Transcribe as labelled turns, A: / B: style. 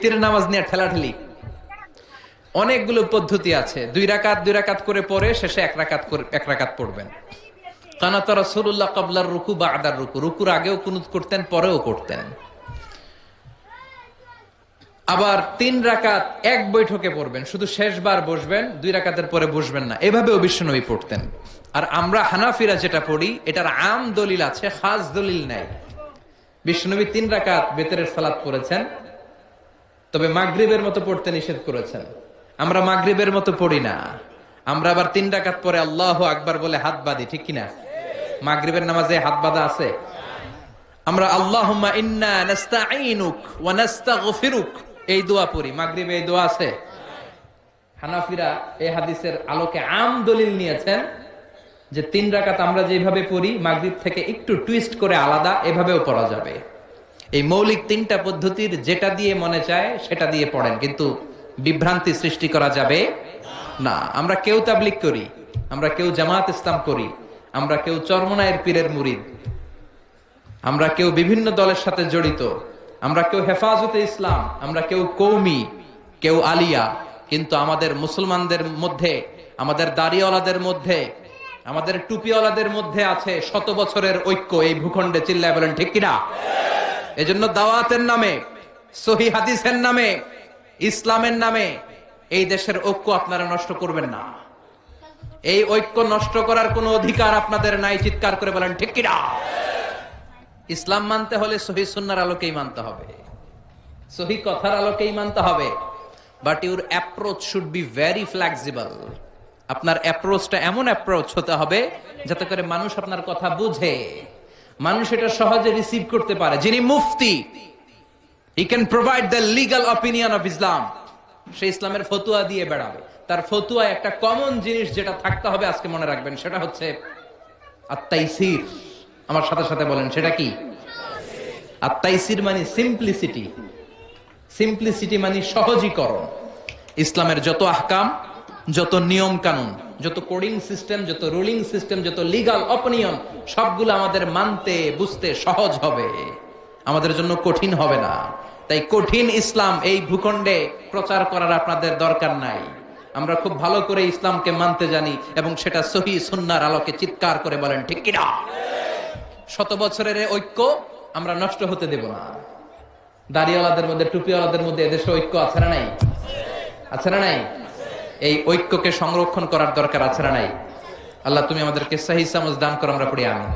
A: বিতির নামাজ নিয়ে ঠেলাঠেলি, অনেকগুলো পদ্ধতি আছে। 2 রাকাত করে পরে শেষে 1 রাকাত পড়বেন। কানাত রাসূলুল্লাহ ক্বাবলার রুকু বা'দার রুকু, রুকুর আগেও কুনুত করতেন, পরেও করতেন। আবার 3 রাকাত এক বৈঠকে পড়বেন, শুধু শেষবার বসবেন, 2 রাকাতের পরে বসবেন না, এভাবেও বিশ্বনবী পড়তেন। আর আমরা হানাফিরা যেটা পড়ি, এটার আম দলিল আছে, খাস দলিল নাই। বিশ্বনবী 3 রাকাত বেতরের সালাত পড়েছেন, তবে মাগরিবের মতো পড়তে নিষেধ করেছেন। আমরা মাগরিবের মতো পড়ি না, আমরা আবার 3 রাকাত পরে আল্লাহু আকবার বলে হাত বাঁধি, ঠিক কিনা? মাগরিবের নামাজে হাত বাঁধা আছে? আমরা আল্লাহুম্মা ইন্না নাস্তাঈনুক ওয়া নাস্তাগফিরুক এই দোয়া পড়ি, মাগরিবে এই দোয়া আছে? হানাফিরা এই হাদিসের আলোকে আম দলিল নিয়েছেন যে 3 রাকাত আমরা যেভাবে পড়ি মাগরিব থেকে একটু টুইস্ট করে আলাদা, এভাবেও পড়া যাবে। এই মৌলিক 3টা পদ্ধতির যেটা দিয়ে মনে চায় সেটা দিয়ে পড়েন, কিন্তু বিভ্রান্তি সৃষ্টি করা যাবে না। আমরা কেউ তাবলীগ করি, আমরা কেউ জামাত ইসলাম করি, আমরা কেউ চরমনায়ের পীরের মুরিদ, আমরা কেউ বিভিন্ন দলের সাথে জড়িত, আমরা কেউ হেফাজতে ইসলাম, আমরা কেউ কৌমি, কেউ আলিয়া, কিন্তু আমাদের মুসলমানদের মধ্যে, আমাদের দাড়িওয়ালাদের মধ্যে, আমাদের টুপিওয়ালাদের মধ্যে আছে 100 বছরের ঐক্য। এই ভূখণ্ডে চিল্লায় বলেন ঠিক কিনা? এজন্য দাওয়াতের নামে, সহিহ হাদিসের নামে, ইসলামের নামে এই দেশের ঐক্য আপনারা নষ্ট করবেন না। এই ঐক্য নষ্ট করার কোনো অধিকার আপনাদের নাই, চিৎকার করে বলেন ঠিক কিনা? ইসলাম মানতে হলে সহিহ সুন্নাহর আলোকেই মানতে হবে, সহিহ কথার আলোকেই মানতে হবে। But your approach should be very flexible. আপনার অ্যাপ্রোচটা এমন অ্যাপ্রোচ হতে হবে যাতে করে মানুষ আপনার কথা বুঝে, মানুষ এটা সহজে রিসিভ করতে পারে। যিনি মুফতি, he can provide the legal opinion of Islam, সে ইসলামের ফতুয়া দিয়ে বেড়াবে। তার ফতুয়া একটা কমন জিনিস যেটা থাকতে হবে, আজকে মনে রাখবেন, সেটা হচ্ছে আত-তাইসির। আমার সাথে সাথে বলেন, সেটা কি? আত-তাইসির মানে সিম্পলিসিটি। সিম্পলিসিটি মানে সহজীকরণ। ইসলামের যত আহকাম, যত নিয়ম কানুন, যত কোডিং সিস্টেম, যত রুলিং সিস্টেম, যত লিগ্যাল অপিনিয়ন, সবগুলো আমাদের মানতে বুঝতে সহজ হবে, আমাদের জন্য কঠিন হবে না। তাই কঠিন ইসলাম এই ভূখণ্ডে প্রচার করার আপনাদের দরকার নাই। আমরা খুব ভালো করে ইসলামকে মানতে জানি, এবং সেটা সহিহ সুন্নাহর আলোকে চিৎকার করে বলেন ঠিক কিনা? 100 বছরের ঐক্য আমরা নষ্ট হতে দেব না। দাড়িওয়ালাদের মধ্যে, টুপিওয়ালাদের মধ্যে এদেশে ঐক্য আছে না নাই? আছে না নাই? এই ঐক্যকে সংরক্ষণ করার দরকার আছে না নাই? আল্লাহ তুমি আমাদেরকে সহিহ সমঝ দান করো, আমরা পড়ি আমিন।